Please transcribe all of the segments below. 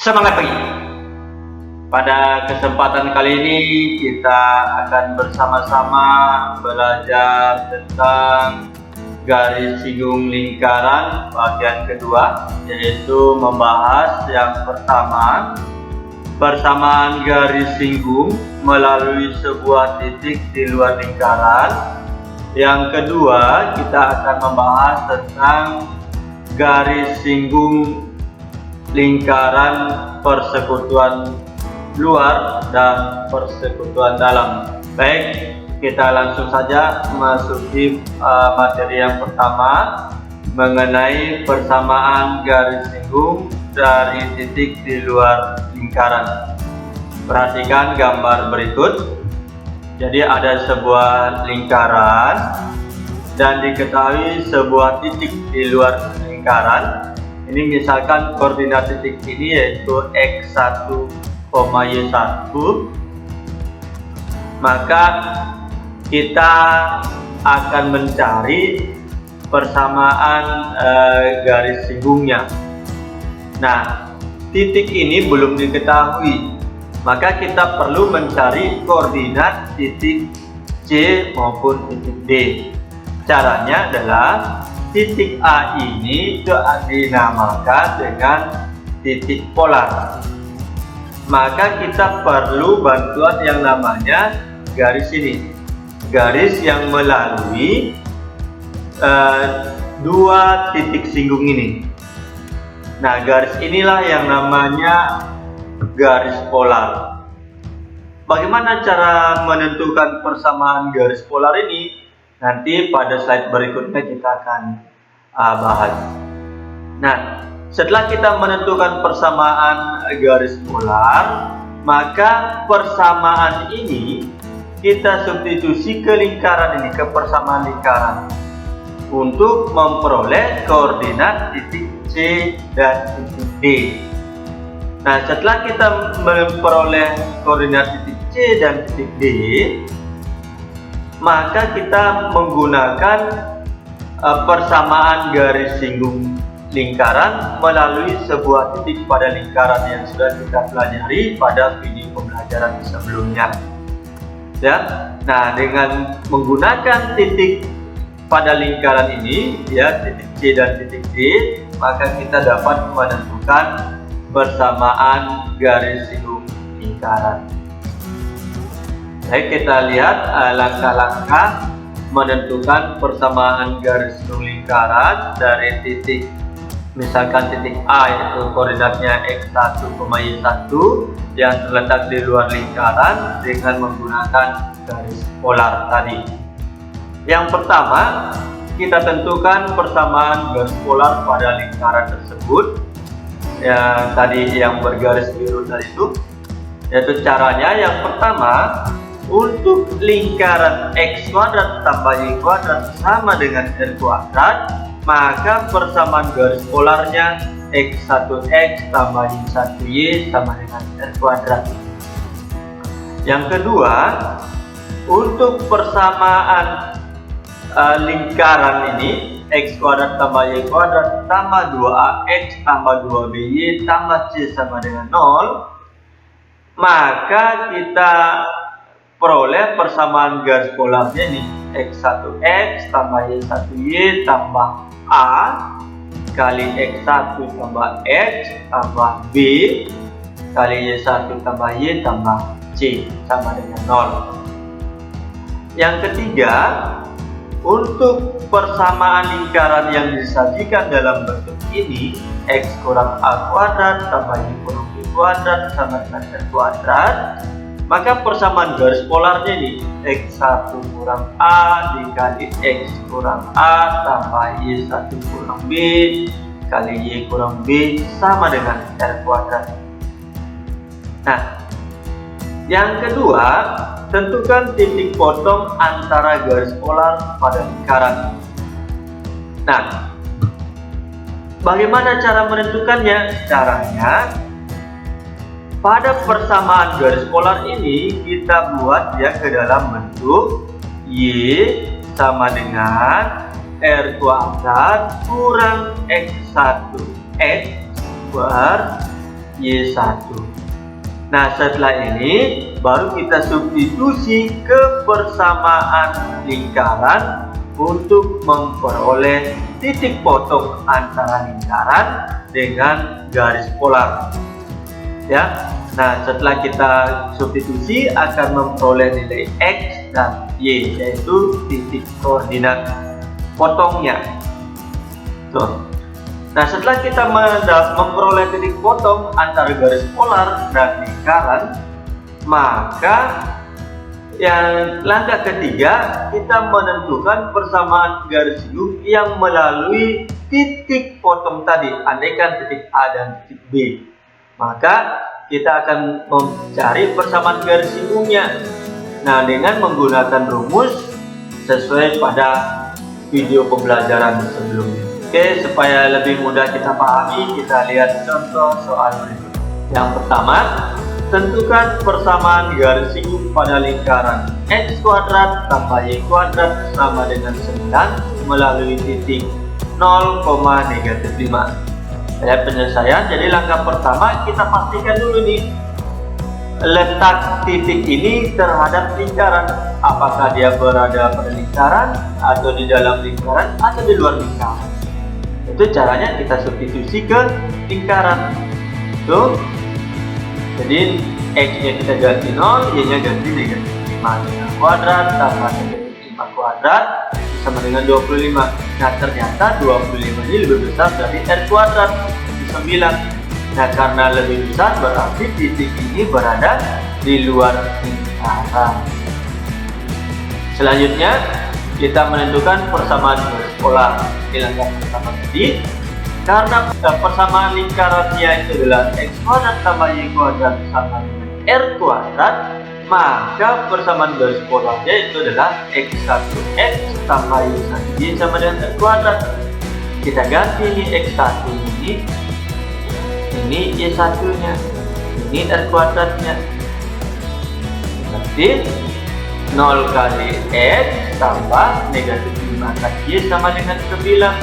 Semangat pagi! Pada kesempatan kali ini kita akan bersama-sama belajar tentang garis singgung lingkaran bagian kedua, yaitu membahas yang pertama, persamaan garis singgung melalui sebuah titik di luar lingkaran. Yang kedua, kita akan membahas tentang garis singgung lingkaran persekutuan luar dan persekutuan dalam. Baik, kita langsung saja masuki materi yang pertama mengenai persamaan garis singgung dari titik di luar lingkaran. Perhatikan gambar berikut. Jadi ada sebuah lingkaran dan diketahui sebuah titik di luar lingkaran. Ini misalkan koordinat titik ini yaitu x1, y1, maka kita akan mencari persamaan garis singgungnya. Nah, titik ini belum diketahui, maka kita perlu mencari koordinat titik C maupun titik D. Caranya adalah titik A ini dinamakan dengan titik polar. Maka kita perlu bantuan yang namanya garis ini, garis yang melalui dua titik singgung ini. Nah, garis inilah yang namanya garis polar. Bagaimana cara menentukan persamaan garis polar ini? Nanti pada slide berikutnya kita akan bahas. Nah, setelah kita menentukan persamaan garis polar, maka persamaan ini kita substitusi ke lingkaran ini, ke persamaan lingkaran, untuk memperoleh koordinat titik C dan titik D. Nah, setelah kita memperoleh koordinat titik C dan titik D, maka kita menggunakan persamaan garis singgung lingkaran melalui sebuah titik pada lingkaran yang sudah kita pelajari pada video pembelajaran sebelumnya. Ya, nah dengan menggunakan titik pada lingkaran ini, ya titik C dan titik D, maka kita dapat menentukan persamaan garis singgung lingkaran. Baik, kita lihat langkah-langkah menentukan persamaan garis singgung lingkaran dari titik, misalkan titik A yaitu koordinatnya x1, y1 yang terletak di luar lingkaran dengan menggunakan garis polar tadi. Yang pertama, kita tentukan persamaan garis polar pada lingkaran tersebut. Yang tadi yang bergaris biru tadi itu, yaitu caranya yang pertama, untuk lingkaran x kuadrat tambah y kuadrat sama dengan r kuadrat, maka persamaan garis polarnya x1x tambah y1y sama dengan r kuadrat. Yang kedua, untuk persamaan lingkaran ini x kuadrat tambah y kuadrat tambah 2ax tambah 2by tambah c sama dengan 0, maka kita peroleh persamaan garis polarnya ini x1x tambah y1y tambah a kali x1 tambah x tambah b kali y1 tambah y tambah c sama dengan 0. Yang ketiga, untuk persamaan lingkaran yang disajikan dalam bentuk ini, x kurang a kuadrat tambah y kurang b kuadrat sama dengan r kuadrat, maka persamaan garis polarnya ini x1 kurang a dikali x kurang a tambah y1 kurang b kali y kurang b sama dengan r kuadrat. Nah, yang kedua, tentukan titik potong antara garis polar pada lingkaran. Nah, bagaimana cara menentukannya? Caranya, pada persamaan garis polar ini kita buat ya ke dalam bentuk y sama dengan r kuadrat kurang x1 x Y1. Nah, setelah ini baru kita substitusi ke persamaan lingkaran untuk memperoleh titik potong antara lingkaran dengan garis polar. Ya. Nah, setelah kita substitusi akan memperoleh nilai X dan Y, yaitu titik koordinat potongnya. Tuh. Nah, setelah kita memperoleh titik potong antara garis polar dan lingkaran, maka yang langkah ketiga kita menentukan persamaan garis hidup yang melalui titik potong tadi, andaikan titik A dan titik B. Maka kita akan mencari persamaan garis hidungnya. Nah, dengan menggunakan rumus sesuai pada video pembelajaran sebelumnya. Oke, supaya lebih mudah kita pahami, kita lihat contoh soal berikut. Yang pertama, tentukan persamaan garis hidup pada lingkaran X kuadrat tambah Y kuadrat sama dengan 9 melalui titik 0,-5. Lihat penyelesaian. Jadi langkah pertama kita pastikan dulu nih letak titik ini terhadap lingkaran. Apakah dia berada pada lingkaran atau di dalam lingkaran atau di luar lingkaran. Itu caranya kita substitusi ke lingkaran. Tuh. Jadi X-nya kita ganti 0, Y-nya ganti -5 kuadrat tambah -5 kuadrat sama dengan 25. Nah, ternyata 25 ini lebih besar dari R kuadrat 9. Nah, karena lebih besar berarti titik ini berada di luar lingkaran. Selanjutnya kita menentukan persamaan garis polar. Di langkah pertama tadi, karena persamaan lingkarannya itu adalah X kuadrat tambah Y kuadrat sama dengan R kuadrat, maka persamaan garis polarnya itu adalah X1X tambah Y1Y sama dengan R kuadrat. Kita ganti ini X1 ini Y1 nya, ini R kuadratnya. Berarti 0 kali X tambah -5 kali Y sama dengan 9.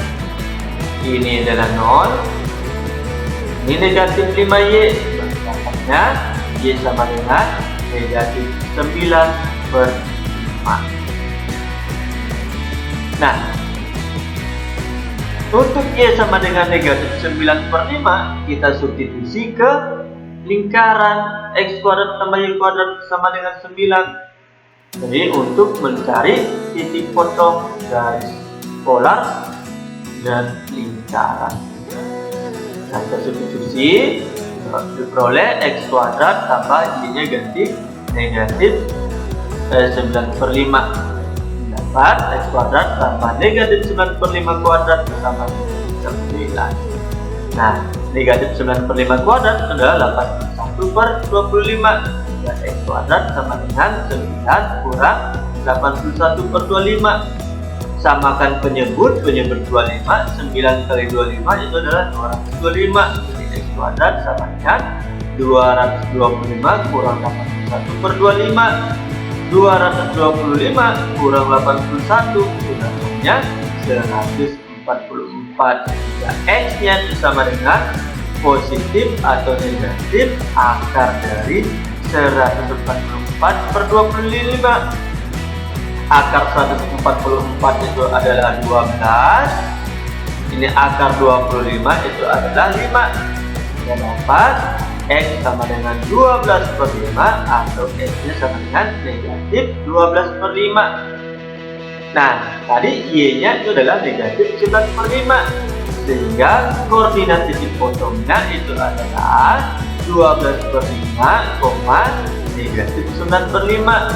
Ini adalah 0, ini negatif 5Y, berarti Y sama dengan negatif 9/5. Nah, untuk Y sama dengan negatif 9/5, kita substitusi ke lingkaran X kuadrat tambah Y kuadrat sama dengan 9. Jadi untuk mencari titik potong garis polar dan lingkaran, kita substitusi, diperoleh X kuadrat tambah Y-nya ganti negatif 9/5, dapat X kuadrat tambah negatif 9/5 kuadrat sama dengan 9. Nah, negatif 9/5 kuadrat adalah 81/25, dan X kuadrat sama dengan 9 kurang 81/25. Samakan penyebut 25, 9 kali 25 itu adalah 225. Jadi X kuadrat sama dengan 225 kurang 81/25. 225 kurang 81 itu hasilnya 144. Dan X-nya itu sama dengan positif atau negatif akar dari 144/25. Akar 144 itu adalah 12. Ini akar 25 itu adalah 5. Kita dapat X sama dengan 12/5 atau X-nya sama dengan negatif 12/5. Nah, tadi Y-nya itu adalah negatif 9/5. Sehingga koordinat titik potongnya itu adalah 12/5, negatif 9/5.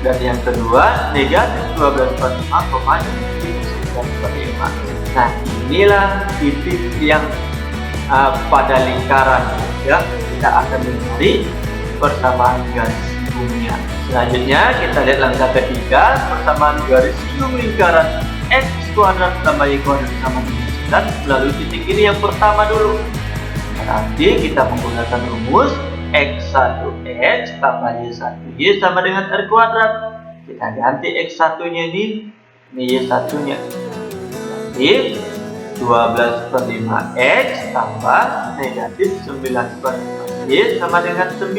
Dan yang kedua negatif 12/5, negatif 9/5. Nah, inilah titik yang pada lingkaran, ya. Kita akan mencari persamaan garis hidungnya. Selanjutnya kita lihat langkah ketiga, persamaan garis hidung lingkaran X kuadrat tambah Y kuadrat sama dengan 9 melalui titik ini yang pertama dulu. Nanti kita menggunakan rumus X1X tambah Y1Y sama dengan R kuadrat. Kita ganti X1 nya ini Y1 nya. Jadi 12 per 5x tambah negatif 9 per 5y sama dengan 9.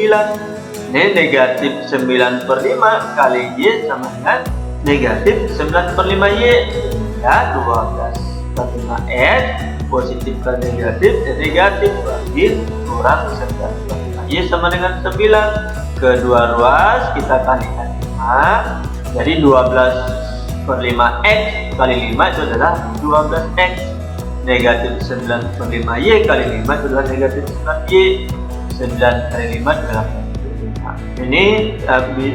Ini negatif 9 per 5 kali y sama dengan negatif 9 per 5y. Ya, 12 per 5x positif kali negatif dan negatif bagi kurang 9 per 5y sama dengan 9. Kedua ruas kita kalikan 5. Jadi 12 per 5x kali 5 itu adalah 12x. Negatif 9 per 5y kali 5 itu adalah negatif 9y. 9 kali 5 adalah 5. Ini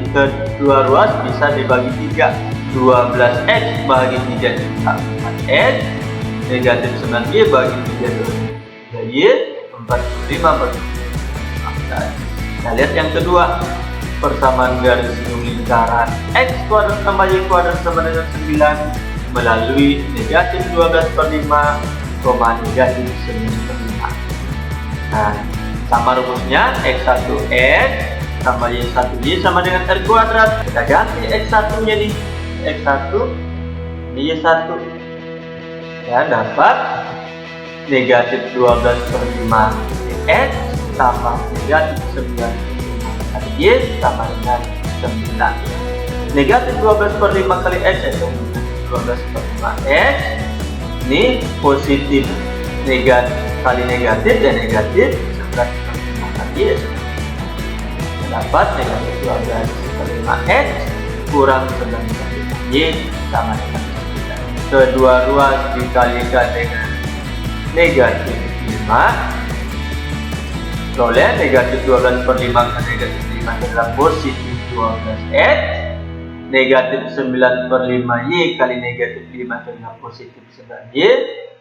kedua ruas bisa dibagi 3. 12x bagi 3 itu 4x. Negatif 9y bagi 3 itu 3y. 45 per 5. Kita lihat yang kedua, persamaan garis lingkaran x kuadrat tambah y kuadrat sama dengan 9 melalui negatif 12 per 5, negatif 9 per 5. Nah, sama rumusnya x1x tambah y1y sama dengan r kuadrat. Kita ganti x1 nya nih, x1 di y1 ya, dapat negatif 12 per 5 x tambah negatif 9 kali y sama dengan 9. Negatif 12 per 5 kali x itu 12 per 5x. Ini positif negatif kali negatif dan negatif 11 per 5 kali y. Dapat negatif 12 per 5x kurang 9 per 5y sama dengan 9. Kedua ruas dikalikan dengan negatif 5. Oleh negatif 12 per 5 ke negatif 5 adalah positif 12x. Negatif 9 per 5y kali negatif 5 adalah positif 9y.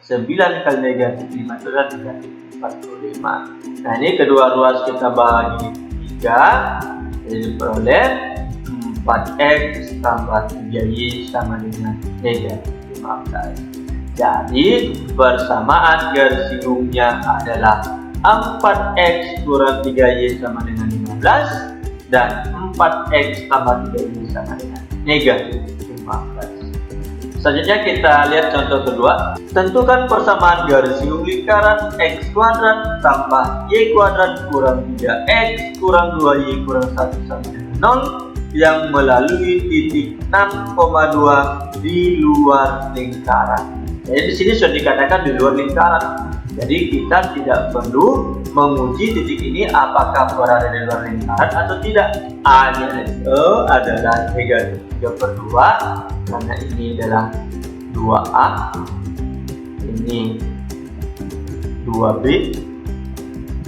9 kali negatif 5 adalah negatif 45. Nah, ini kedua ruas kita bagi 3. Jadi diperoleh 4x tambah 3y sama dengan negatif 15. Jadi persamaan garis singgungnya adalah 4x kurang 3y sama dengan 15 dan 4x tambah 3y sama dengan negatif 15. Selanjutnya kita lihat contoh kedua. Tentukan persamaan garis singgung lingkaran x kuadrat tambah y kuadrat kurang 3x kurang 2y kurang 1 sama dengan 0 yang melalui titik 6,2 di luar lingkaran. Jadi di sini sudah dikatakan di luar lingkaran. Jadi kita tidak perlu menguji titik ini apakah berada di luar lingkaran atau tidak. A-nya itu adalah negatif 3 per 2 karena ini adalah 2A, ini 2B,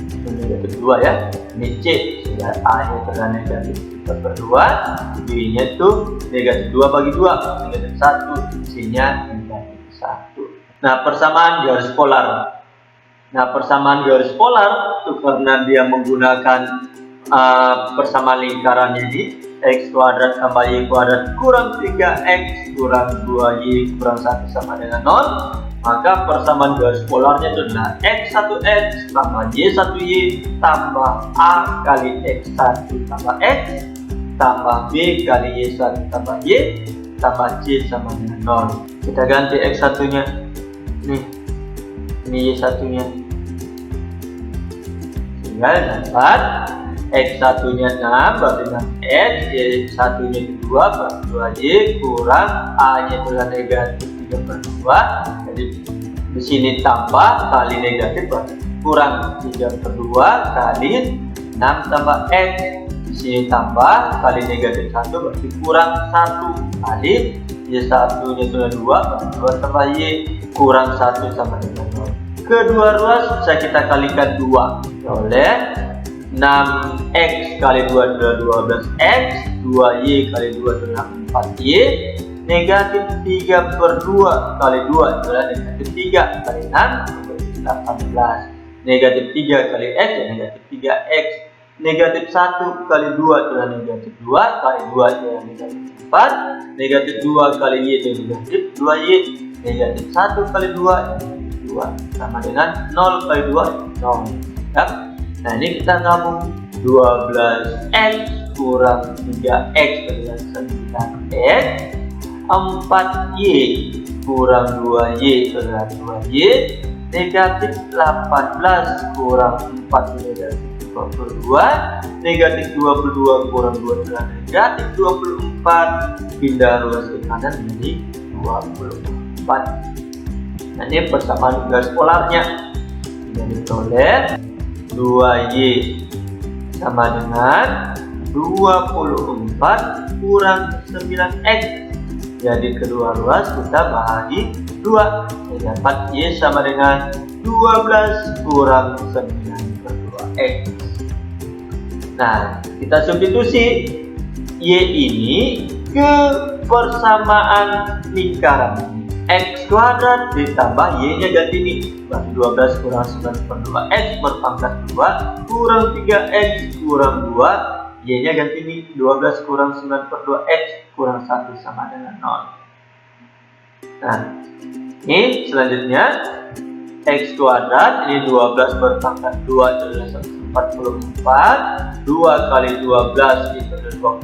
ini negatif 2 ya, ini C, sehingga A-nya itu adalah negatif 3 per 2, B-nya itu negatif 2 bagi 2, negatif 1, C-nya negatif 1. Nah, persamaan garis polar. Nah, persamaan garis polar itu karena dia menggunakan persamaan lingkarannya ini x kuadrat tambah y kuadrat kurang 3x kurang 2y kurang 1 sama dengan 0, maka persamaan garis polarnya itu adalah x1x tambah y1y tambah a kali x1 tambah x tambah b kali y1 tambah y tambah c sama dengan 0. Kita ganti x1 nya nih, ini y1 nya, tinggal dapat x1 nya 6 berarti dengan x, y1 nya 2 berarti 2y kurang a nya adalah negatif 3 per 2. Jadi di sini tambah kali negatif berarti kurang 3 per 2 kali 6 tambah x. Di sini tambah kali negatif 1 berarti kurang 1 kali y1 nya adalah 2 berarti 2 tambah y kurang 1 sama dengan 0. Kedua ruas bisa kita kalikan 2 oleh 6x kali 2 adalah 12x, 2y kali 2 adalah 4y, negatif 3 per 2 kali 2 adalah negatif 3 kali 6 18, negatif 3 kali x ya negatif 3x, negatif 1 kali 2 adalah negatif 2 kali 2 adalah negatif 4, negatif 2 kali y adalah negatif 2y, negatif 1 kali 2 2 sama dengan 0 kali 2 0 ya. Nah, ini kita gabung 12x kurang 3x dengan 9x 4y kurang 2Y adalah 2Y, negatif 18 kurang 4 negatif 22, negatif 22 kurang 2 adalah negatif 24, pindah ruas ke kanan menjadi 24. Nah, ini persamaan garis polarnya. Jadi oleh 2Y sama dengan 24 kurang 9X. Jadi kedua ruas kita bahagi 2. Dapat Y sama dengan 12 kurang 9 per 2X. Nah, kita substitusi Y ini ke persamaan lingkaran. X kuadrat ditambah Y nya ganti ini, berarti 12 kurang 9 per 2X berpangkat 2 kurang 3X kurang 2, Y nya ganti ini, 12 kurang 9 per 2X kurang 1 sama dengan 0. Nah, ini selanjutnya X kuadrat, ini 12 berpangkat 2 adalah 144, 2 kali 12 itu adalah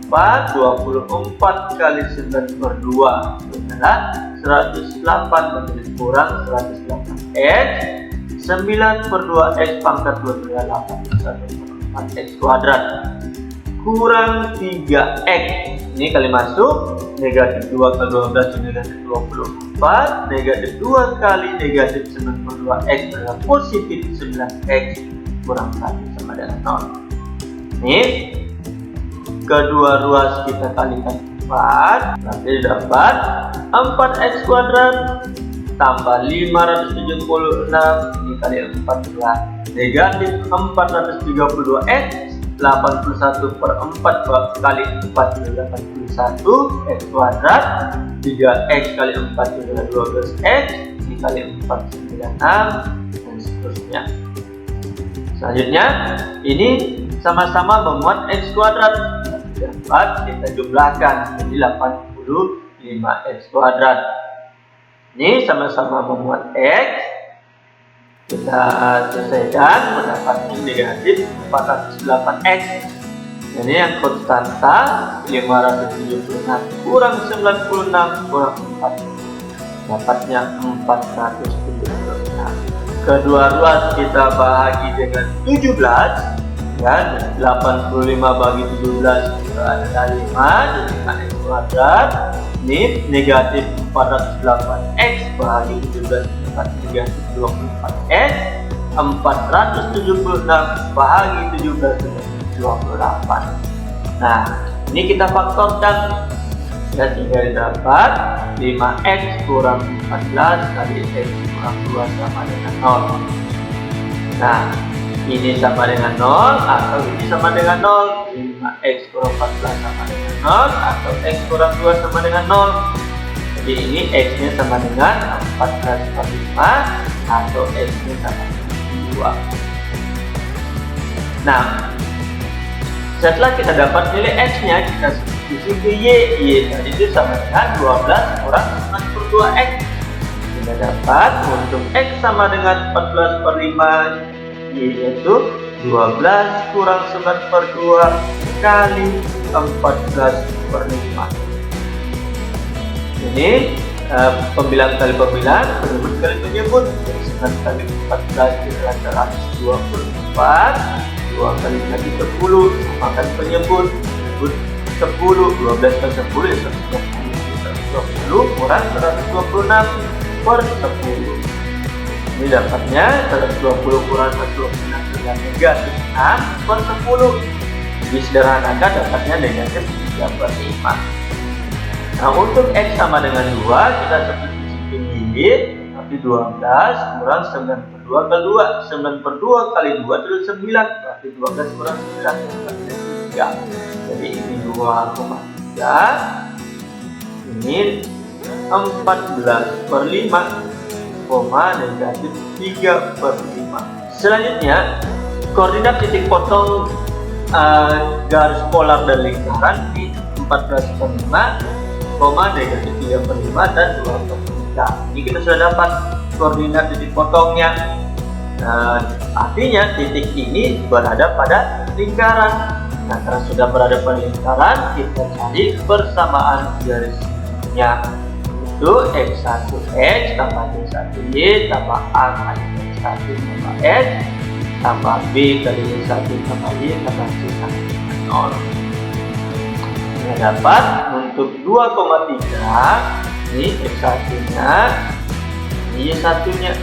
24, 24 kali 9 per 2 itu adalah 108 menjadi kurang 108X, 9 per 2X pangkat 2 adalah 81 per 4X kuadrat kurang 3X. Ini kali masuk, negatif 2 kali 12 itu negatif 24, negatif 2 kali negatif 9 per 2X adalah positif 9X kurang 1 sama dengan 0. Ini kedua ruas kita kalikan 4, berarti dapat 4X kuadrat tambah 576, ini kali 4 adalah negatif 432X, 81 per 4 kali 4 adalah 81 X kuadrat, 3X kali 4 adalah 12X, ini kali 4 96, dan seterusnya. Selanjutnya ini sama-sama memuat X kuadrat, dapat kita jumlahkan jadi 85X kuadrat. Ini sama-sama memuat X, kita selesaikan mendapatkan negatif 408X. Ini yang konstanta 576 kurang 96 kurang 4, dapatnya 476. Kedua ruas kita bahagi dengan 17, dan 85 bagi 17 adalah 5, jadi X kuadrat. Ini negatif 408X bahagi 17 negatif 24X, 476 bahagi 17 28. Nah, ini kita faktorkan dan tinggal dapat 5X kurang 14 kali X kurang 2 sama dengan 0. Nah, ini sama dengan 0 atau ini sama dengan 0. 5X kurang 14 sama dengan 0 atau X kurang 2 sama dengan 0. Jadi ini X nya sama dengan 14 per 5 atau X nya sama dengan 2. Nah, setelah kita dapat nilai X nya, kita substitusi ke Y. Y tadi itu sama dengan 12 kurang 9 per 2X. Kita dapat untuk X sama dengan 14 per 5, Y yaitu 12 kurang 9 per 2 kali 14 per 5. Ini pembilang kali pembilang, penyebut kali penyebut. 9 kali 14 adalah 124, 2 kali 10 maka penyebut 10, 12 kali 10 ya 120 kurang 126 per 10. Ini dapatnya 120 kurang 126 dengan negatif 6 per 10. Disederhanakan dapatnya negatif 3 per 5. Nah, untuk X sama dengan 2 kita substitusi Y, tapi 12 kurang 9 per 2 kali 2, 9 per 2 kali 2 itu 9, berarti 12 kurang 9 berarti 3. Jadi ini 2,3, ini 14 per 5, negatif 3 per 5. Selanjutnya, koordinat titik potong garis polar dan lingkaran di 14 per 5, negatif 3 per 5 dan 2 per 3. Ini kita sudah dapat koordinat titik potongnya. Artinya titik ini berada pada lingkaran. Nah, karena sudah berada pada lingkaran, kita cari persamaan garisnya. Itu X1X tambah Y1Y tambah A kali X1 tambah X tambah B kali Y1 tambah Y tambah C sama dengan 0. Kita dapat untuk 2,3 ini X1 nya, ini Y1 nya.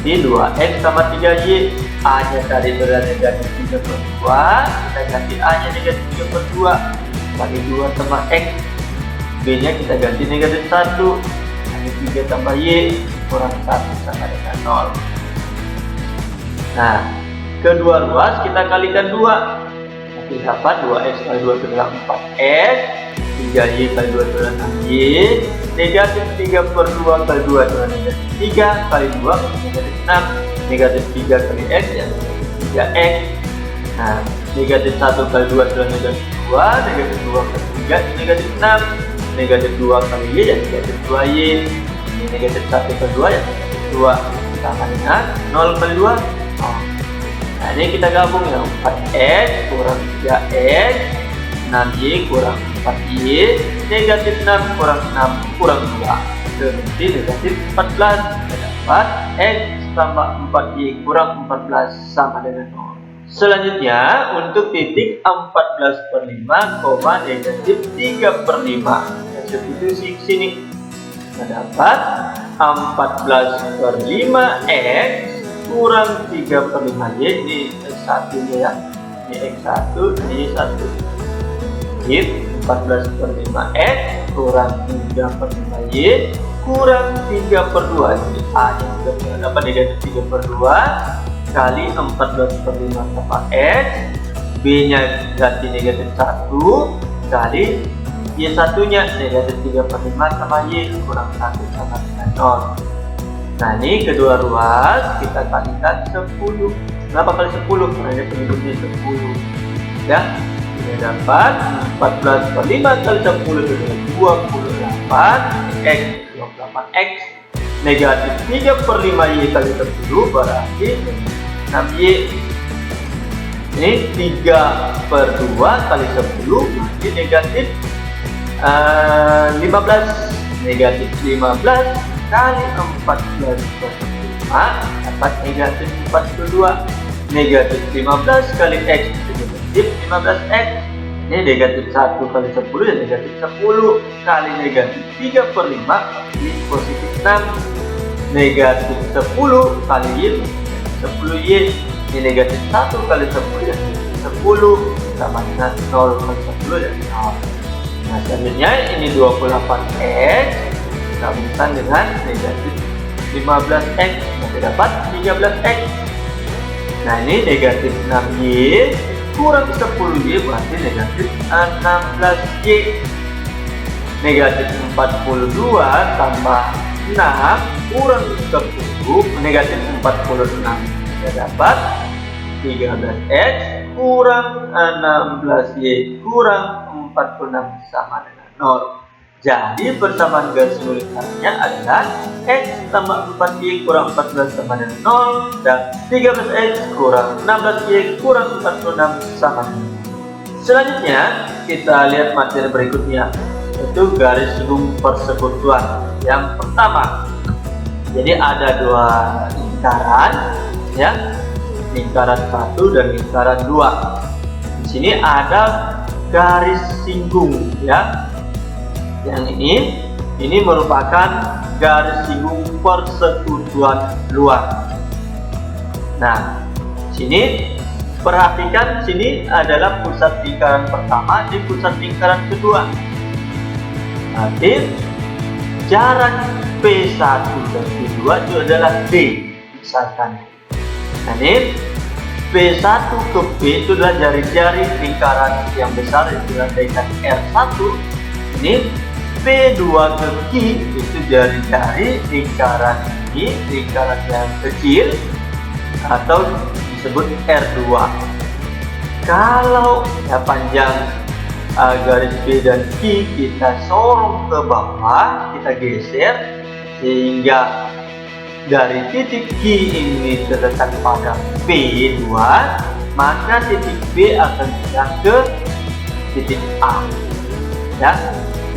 Di 2X tambah 3Y, A nya tadi berada negatif 3/2, kita ganti A nya negatif 3/2 kali 2 tambah X. B nya kita ganti negatif 1 kali 3 tambah Y kurang 1 sama dengan 0. Nah, kedua ruas kita kalikan 2, nanti dapat 2X kali 2 itu adalah 4X, 3Y kali 2 itu adalah 6Y, negatif 3/2 kali 2 itu adalah negatif 3 kali 2 negatif 6, negatif 3 kali X ya negatif 3X. Nah, negatif 1 kali 2 itu adalah negatif 2, negatif 2 kali 3 itu negatif 6, negatif 2 kali Y ya negatif 2Y, ini negatif 1 kali 2 ya negatif 2 sama dengan 0 kali 2. Nah, ini kita gabung ya, 4X kurang 3X, 6Y kurang 4Y, negatif 6 kurang 6 kurang 2, berarti negatif 14. Kita dapat X tambah 4Y kurang 14 sama dengan 0. Selanjutnya untuk titik 14/5, negatif 3/5. Kita substitusi ke sini. Kita dapat 14/5X kurang 3/5Y, ini X1 nya ya, ini X1, ini Y1. Hit 14/5X kurang 3/5Y kurang 3/2, jadi A nya sudah dapat negatif 3/2 kali 14/5 tambah X, B nya ganti negatif 1 kali Y1 nya negatif 3/5 sama Y kurang 1 sama dengan 0. Nah, ini kedua ruas kita kalikan 10. Kenapa kali 10? Karena ini penduduknya 10 ya. Kita dapat 14/5 kali 10 itu adalah 28X, 28X negatif 3/5Y kali 10 berarti 6Y. Ini 3/2 kali 10 berarti negatif 15, negatif 15 kali 14/5 dapat negatif 42, negatif 15 kali X itu negatif 15X. Ini negatif 1 kali 10 ya negatif 10 kali negatif 3/5 berarti positif 6, negatif 10 kali Y 10Y, ini negatif 1 kali 10 ya 10 sama dengan 0 kali 10 ya 0. Nah, selanjutnya ini 28X gabungkan dengan negatif 15X, nanti dapat 13X. Nah, ini negatif 6Y kurang 10Y berarti negatif 16Y. Negatif 42 tambah 6 kurang 10 negatif 46, kita dapat 13X kurang 16Y kurang 46 sama dengan 0. Jadi persamaan garis lingkarannya adalah X tambah 4Y kurang 14 sama dengan 0 dan 13X kurang 16Y kurang 46 sama dengan 0. Selanjutnya kita lihat materi berikutnya, yaitu garis lingkung persekutuan. Yang pertama, jadi ada dua lingkaran ya, lingkaran 1 dan lingkaran 2. Di sini ada garis singgung ya. Yang ini merupakan garis singgung persekutuan luar. Nah, sini perhatikan, sini adalah pusat lingkaran pertama, di pusat lingkaran kedua. Nanti jarak P1 dan P2 itu adalah D misalkan. Nah, ini P1 ke P itu adalah jari-jari lingkaran yang besar yang dengan R1. Ini P2 ke Q itu jari-jari lingkaran ini, lingkaran yang kecil atau disebut R2. Kalau panjang garis P dan Q kita sorong ke bawah, kita geser sehingga dari titik Q ini terletak pada P2, maka titik B akan pindah ke titik A. Ya,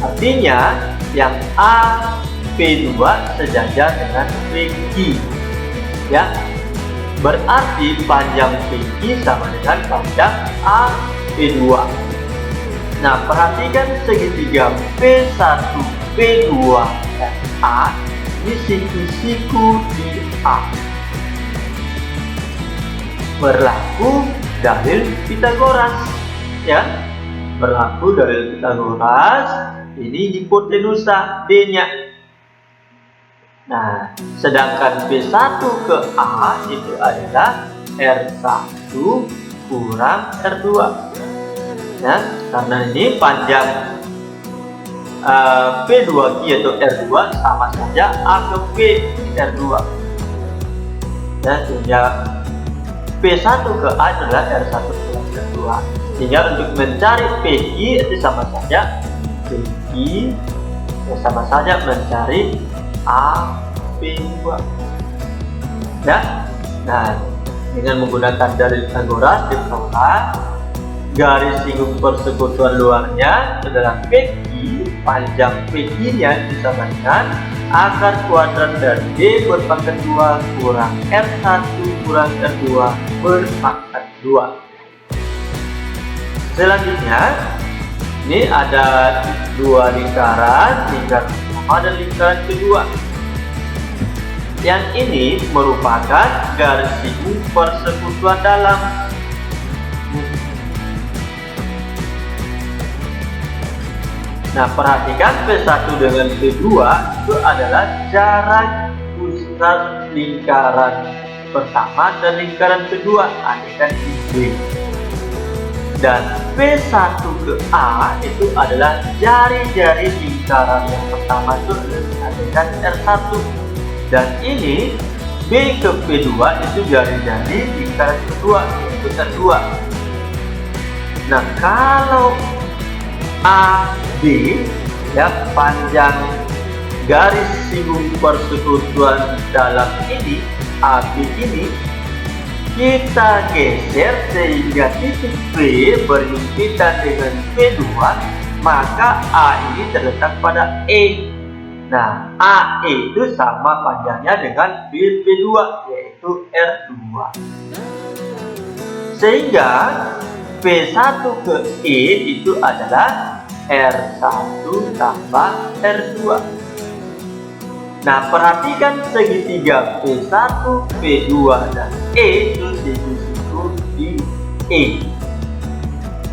artinya yang A P2 sejajar dengan PQ. Ya, berarti panjang PQ sama dengan panjang A P2. Nah, perhatikan segitiga P1 P2 dan A ini siku-siku di A. Berlaku dalil Pitagoras, ya. Berlaku dalil Pitagoras, ini hipotenusa D-nya. Nah, sedangkan P1 ke A itu adalah R1 kurang R2. Ya, karena ini panjang P2Q atau R2 sama saja A ke P R2. Ya, sehingga P1 ke A adalah R1 kurang R2. Sehingga untuk mencari PQ itu sama saja PQ ya sama saja mencari A P2. Ya, nah dengan menggunakan dalil Pitagoras diperoleh garis singgung persekutuan luarnya adalah PQ, panjang PQ-nya disama dengan akar kuadrat dari D berpangkat 2 kurang R1 kurang R2 berpangkat 2. Selanjutnya, ini ada dua lingkaran, lingkaran pertama dan lingkaran kedua. Yang ini merupakan garis singgung persekutuan dalam. Nah, perhatikan P1 dengan P2 itu adalah jarak pusat lingkaran pertama dan lingkaran kedua, andaikan ini. Dan P1 ke A itu adalah jari-jari lingkaran yang pertama itu andaikan R1. Dan ini B ke P2 itu jari-jari lingkaran kedua, yaitu R2. Nah, kalau AB ya panjang garis singgung persekutuan dalam ini AB ini kita geser sehingga titik P berhimpitan dengan P2, maka A ini terletak pada E. Nah, AE itu sama panjangnya dengan P2 yaitu R2. Sehingga P1 ke E itu adalah R1 tambah R2. Nah, perhatikan segitiga P1, P2, dan E itu siku-siku di E.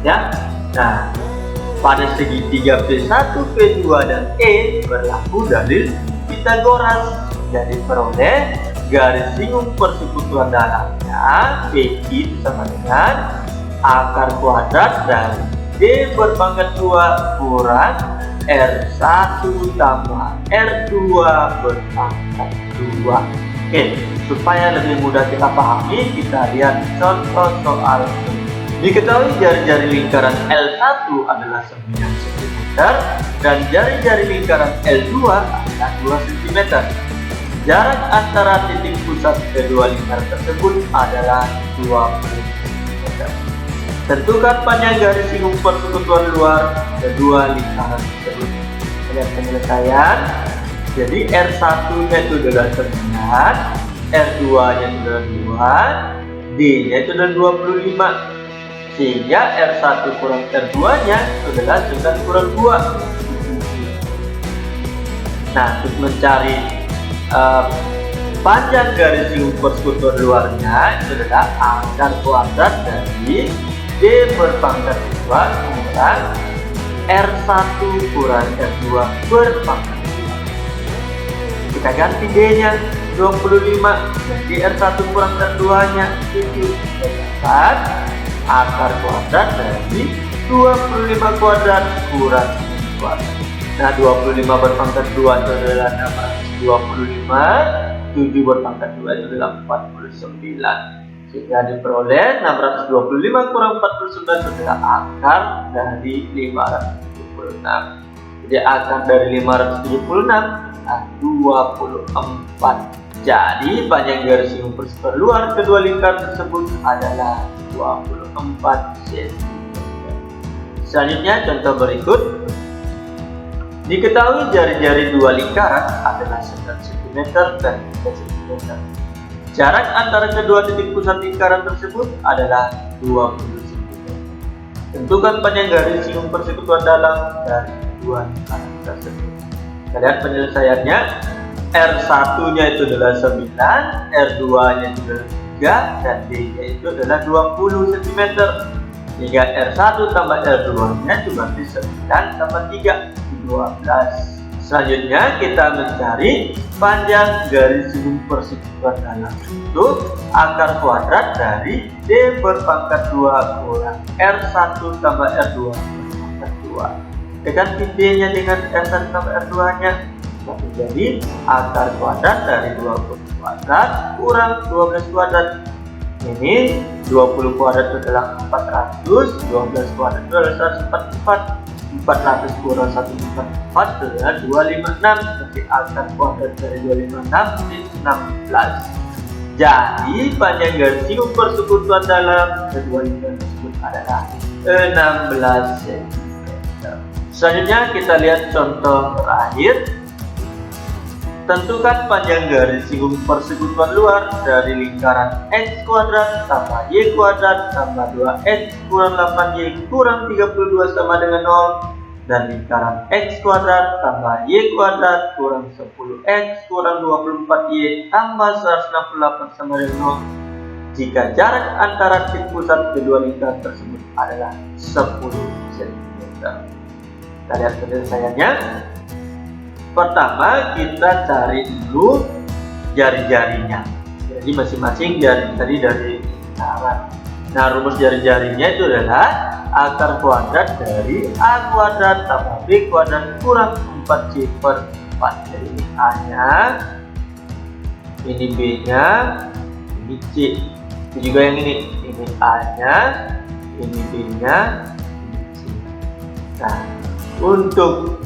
Ya, nah pada segitiga P1, P2, dan E berlaku dalil Pitagoras. Jadi peroleh garis singgung persekutuan dalamnya PQ sama dengan akar kuadrat dari D berpangkat 2 kurang R1 tambah R2 berpangkat 2. Oke, supaya lebih mudah kita pahami, kita lihat contoh soal. Diketahui jari-jari lingkaran L1 adalah 9 cm dan jari-jari lingkaran L2 adalah 2 cm. Jarak antara titik pusat kedua lingkaran tersebut adalah 20 cm. Tentukan panjang garis singgung persekutuan luar kedua lingkaran tersebut. Lihat penyelesaian. Jadi R1-nya itu adalah 9, R2-nya itu adalah 2, D-nya itu adalah 25. Sehingga R1 kurang R2-nya adalah 9 kurang 2. Nah, untuk mencari panjang garis singgung persekutuan luarnya itu adalah akar kuadrat dari D berpangkat 2 kurang R1 kurang R2 berpangkat 2. Kita ganti D-nya 25, jadi R1 kurang R2-nya itu dapat akar kuadrat dari 25 kuadrat kurang kuadrat. Nah, 25 berpangkat 2 itu adalah 625, 7 berpangkat 2 itu adalah 49. Sehingga diperoleh 625 kurang 49 adalah akar dari 576. Jadi akar dari 576 adalah 24. Jadi panjang garis singgung persekutuan luar kedua lingkaran tersebut adalah 24 cm. Selanjutnya contoh berikut. Diketahui jari-jari dua lingkaran adalah 9 cm dan 3 cm. Jarak antara kedua titik pusat lingkaran tersebut adalah 20 cm. Tentukan panjang garis siung persekutuan dalam dari kedua lingkaran tersebut. Kita lihat penyelesaiannya. R1-nya itu adalah 9, R2-nya itu adalah 3, dan D-nya itu adalah 20 cm. Sehingga R1 tambah R2-nya itu berarti 9 tambah 3, 12. Selanjutnya kita mencari panjang garis siung persekutuan dalam, itu akar kuadrat dari D berpangkat 2 kurang R1 tambah R2 berpangkat 2. Ganti D-nya dengan R1 tambah R2-nya, jadi akar kuadrat dari 20 kuadrat kurang 12 kuadrat. Ini 20 kuadrat adalah 400, 12 kuadrat adalah 144. 400 kurang 144 adalah 256. Jadi akar kuadrat dari 256 ini 16. Jadi panjang garis siung persekutuan dalam kedua lingkaran tersebut adalah 16 cm. Selanjutnya kita lihat contoh terakhir. Tentukan panjang garis siung persekutuan luar dari lingkaran X kuadrat tambah Y kuadrat tambah 2X kurang 8Y kurang 32 sama dengan 0, dan lingkaran X kuadrat tambah Y kuadrat kurang 10X kurang 24Y tambah 168 sama dengan 0 jika jarak antara titik pusat kedua lingkaran tersebut adalah 10 cm. Kita lihat penyelesaiannya. Pertama kita cari dulu jari-jarinya. Jadi masing-masing jari-jari dari lingkaran. Nah, rumus jari-jarinya itu adalah akar kuadrat dari A kuadrat tambah B kuadrat kurang 4C per 4. Jadi ini A-nya, ini B-nya, ini C. Itu juga yang ini A-nya, ini B-nya, ini C. Nah, untuk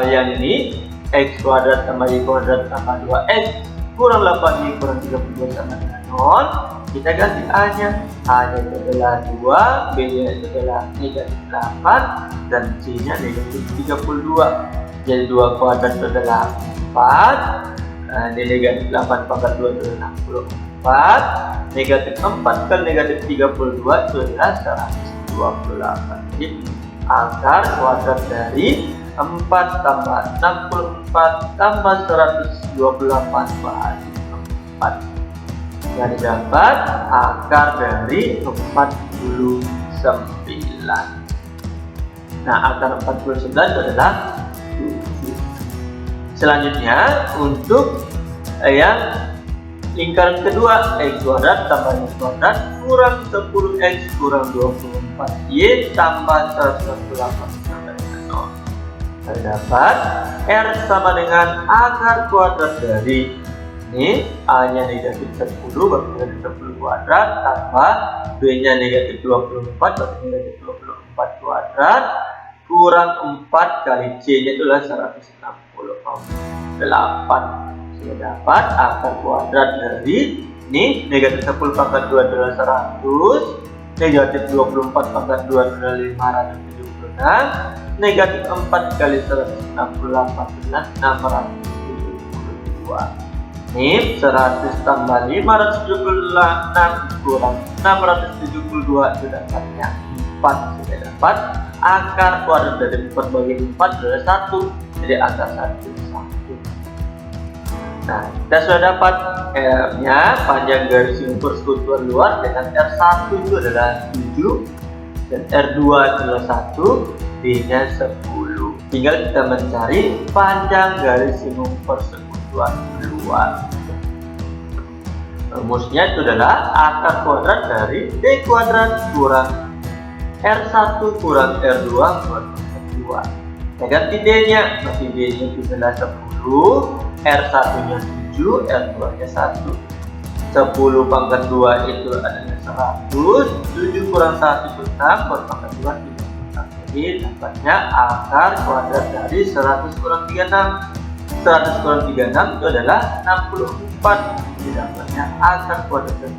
yang ini X kuadrat tambah Y kuadrat tambah 2X kurang 8Y kurang 32 sama dengan 0. Kita ganti A-nya. A-nya itu adalah 2, B-nya itu adalah negatif 8, dan C-nya negatif 32. Jadi 2 kuadrat itu adalah 4, ini negatif 8 pangkat 2 itu adalah 64, negatif 4 kali negatif 32 itu adalah 128. Jadi akar kuadrat dari 4 tambah 64 tambah 128 bagi 4. Yang didapat akar dari 49. Nah, akar 49 itu adalah 7. Selanjutnya untuk yang lingkaran kedua, X kuadrat tambah Y kuadrat kurang 10X kurang 24Y tambah 128 sama dengan 0. Terdapat R sama dengan akar kuadrat dari ini A-nya negatif 10 berarti negatif 10 kuadrat tambah B-nya negatif 24 berarti negatif 24 kuadrat kurang 4 kali C-nya itu adalah 168. Sehingga dapat akar kuadrat dari ini negatif 10 pangkat 2 adalah 100, negatif 24 pangkat 2 adalah 576, negatif 4 kali 168 adalah 672. Ini 100 tambah 576 kurang 672 itu dapatnya 4. Sudah dapat akar kuadrat dari 4 bagi 4 adalah 1. Jadi akar 1 1. Nah, kita sudah dapat R-nya panjang garis siung persekutuan luar dengan R1 itu adalah 7 dan R2 adalah 1, D-nya 10. Tinggal kita mencari panjang garis siung persekutuan luar. Rumusnya itu adalah akar kuadrat dari D kuadrat kurang R1 kurang R2 berpangkat 2. Kita ganti D-nya, masih D-nya itu adalah 10, R1-nya 7, R2-nya 1. 10 pangkat 2 itu adalah 100, 7 kurang 1 itu 6, berpangkat 2 36. Jadi dapatnya akar kuadrat dari 100 kurang 36. 100 kurang 36 itu adalah 64. Jadi dapatnya akar kuadrat dari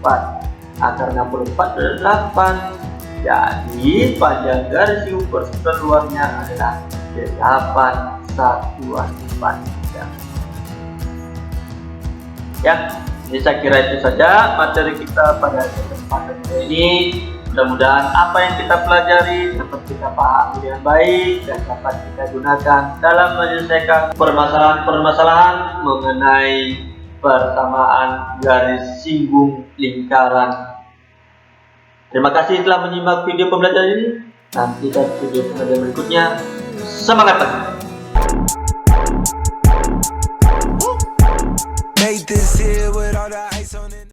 64. Akar 64 adalah 8. Jadi panjang garis siung persekutuan luarnya adalah 8 satuan panja. Ya, jadi saya kira itu saja materi kita pada kesempatan ini. Mudah-mudahan apa yang kita pelajari dapat kita pahami dengan baik dan dapat kita gunakan dalam menyelesaikan permasalahan-permasalahan mengenai persamaan garis singgung lingkaran. Terima kasih telah menyimak video pembelajaran ini. Nantikan video pembelajaran berikutnya. Semangat pagi! Made this here with all the ice on it.